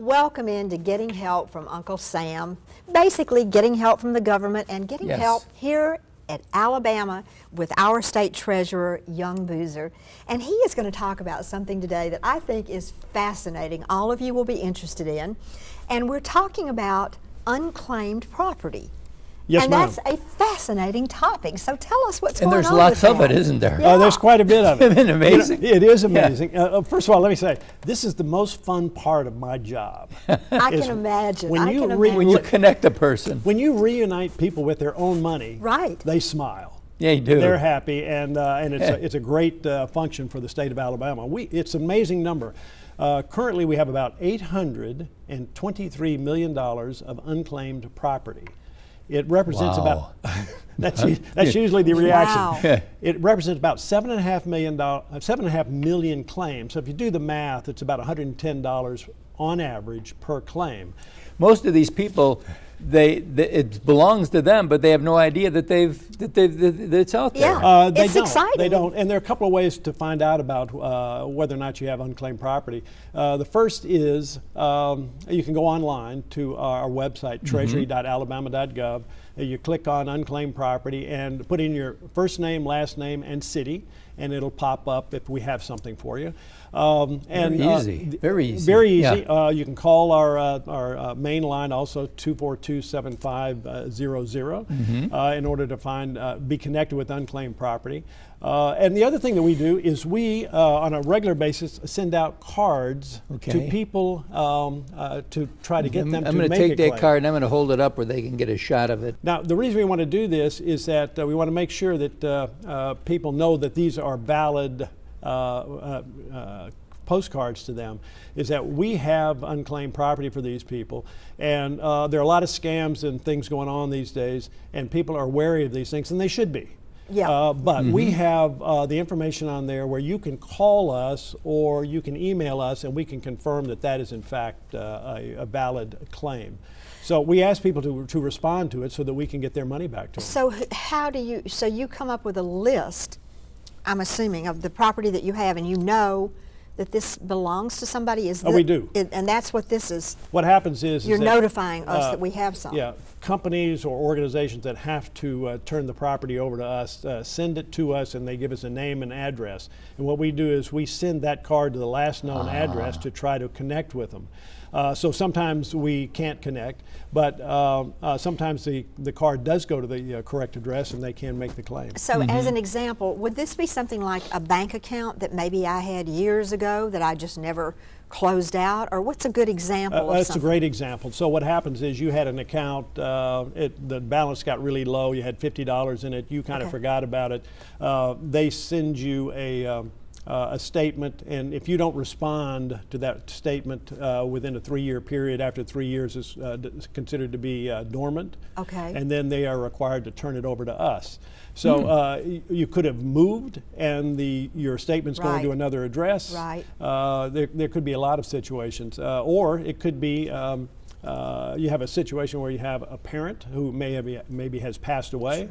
welcome into Getting Help from Uncle Sam. Basically getting help from the government and getting help here at Alabama with our state treasurer, Young Boozer. And he is going to talk about something today that I think is fascinating. All of you will be interested in. And we're talking about unclaimed property. Yes, and ma'am. that's a fascinating topic. So tell us what's going on. And there's lots of it, isn't there? Yeah. There's quite a bit of it. Isn't it amazing? It is amazing. First of all, let me say, this is the most fun part of my job. I can imagine. when you When you connect a person. When you reunite people with their own money, right, they smile. Yeah, you do. They're happy, and it's a great function for the state of Alabama. It's an amazing number. Currently, we have about $823 million of unclaimed property. It represents about that's usually the reaction. Wow. It represents about $7.5 million claims. So if you do the math, it's about $110 on average per claim. Most of these people, it belongs to them, but they have no idea that that it's out there. Yeah, They it's don't. exciting. They don't, and there are a couple of ways to find out about whether or not you have unclaimed property. The first is you can go online to our website, treasury.alabama.gov. You click on unclaimed property and put in your first name, last name, and city, and it'll pop up if we have something for you. Very easy. Very easy. Very easy. Yeah. You can call our main line also, 242-7500, in order to be connected with unclaimed property. And the other thing that we do is we, on a regular basis, send out cards to people to try to get them to make a claim. I'm going to take that card and I'm going to hold it up where they can get a shot of it. Now, the reason we want to do this is that we want to make sure that people know that these are valid postcards to them, is that we have unclaimed property for these people, and there are a lot of scams and things going on these days, and people are wary of these things, and they should be. Yeah. But we have the information on there where you can call us or you can email us, and we can confirm that that is in fact a valid claim. So we ask people to respond to it so that we can get their money back to them. So how do you, so you come up with a list, I'm assuming, of the property that you have, and you know that this belongs to somebody? We do. And that's what this is. What happens is You're that, notifying us that we have some. Yeah, companies or organizations that have to turn the property over to us send it to us, and they give us a name and address. And what we do is we send that card to the last known address to try to connect with them. So sometimes we can't connect, but sometimes the card does go to the correct address and they can make the claim. So as an example, would this be something like a bank account that maybe I had years ago that I just never closed out? Or what's a good example of That's something? a great example. So what happens is you had an account, the balance got really low, you had $50 in it, you kind of forgot about it. They send you a statement, and if you don't respond to that statement within a 3-year period, after 3 years is considered to be dormant. Okay. And then they are required to turn it over to us. So you could have moved, and your statement's going to another address. Right. There could be a lot of situations, or it could be you have a situation where you have a parent who maybe has passed away. Sure.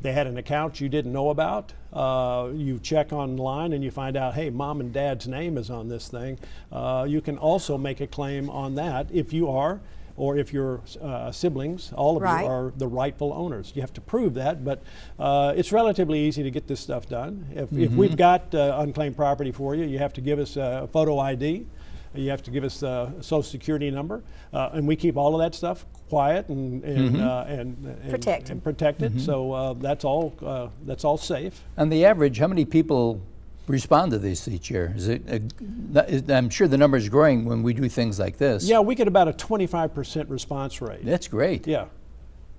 They had an account you didn't know about. You check online and you find out, hey, mom and dad's name is on this thing. You can also make a claim on that if you are, or if your siblings, all of you are the rightful owners. You have to prove that, but it's relatively easy to get this stuff done. If we've got unclaimed property for you, you have to give us a photo ID. You have to give us a social security number, and we keep all of that stuff quiet and protected. So that's all safe. On the average, how many people respond to this each year? Is it? I'm sure the number is growing when we do things like this. Yeah, we get about a 25% response rate. That's great. Yeah.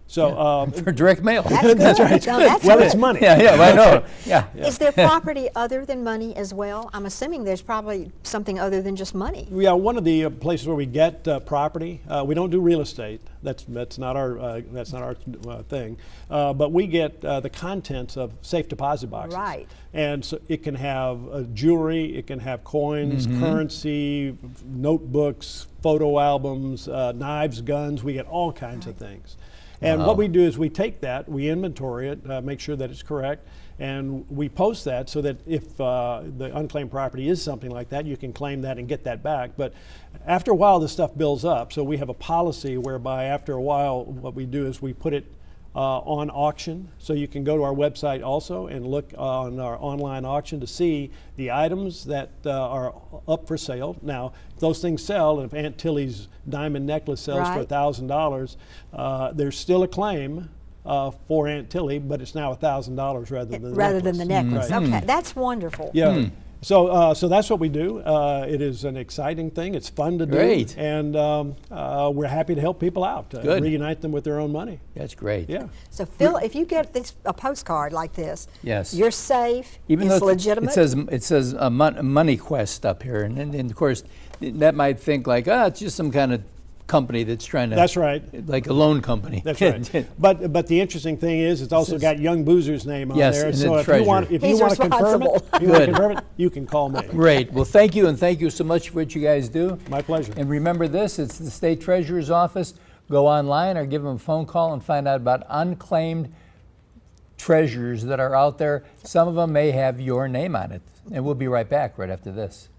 So for direct mail. That's good. That's right. No, that's well, good. it's money. Yeah, I know. Yeah. Is there property other than money as well? I'm assuming there's probably something other than just money. Yeah, one of the places where we get property, we don't do real estate. That's not our thing. But we get the contents of safe deposit boxes. Right. And so it can have jewelry, it can have coins, currency, notebooks, photo albums, knives, guns. We get all kinds of things. And Wow. what we do is we take that, we inventory it, make sure that it's correct, and we post that so that if the unclaimed property is something like that, you can claim that and get that back. But after a while, this stuff builds up. So we have a policy whereby after a while, what we do is we put it on auction. So you can go to our website also and look on our online auction to see the items that are up for sale. Now, if those things sell, and if Aunt Tilly's diamond necklace sells for Right. $1,000, there's still a claim for Aunt Tilly, but it's now $1,000 rather than the necklace. Right. Okay, that's wonderful. Yeah. So that's what we do. It is an exciting thing. It's fun to do. Great. And we're happy to help people out, Good. reunite them with their own money. That's great. Yeah. So Phil, if you get a postcard like this, Yes. you're safe. Even it's though legitimate. it says Money Quest up here, and of course that might think like, it's just some kind of company that's trying to. That's right. Like a loan company. That's right. But the interesting thing is, it's also got Young Boozer's name on Yes, there. and So the if you want, treasurer. He's to confirm it, responsible. if you want to Good. confirm it, you can call me. Great. Well, thank you, and thank you so much for what you guys do. My pleasure. And remember this, it's the State Treasurer's Office. Go online or give them a phone call and find out about unclaimed treasures that are out there. Some of them may have your name on it. And we'll be right back right after this.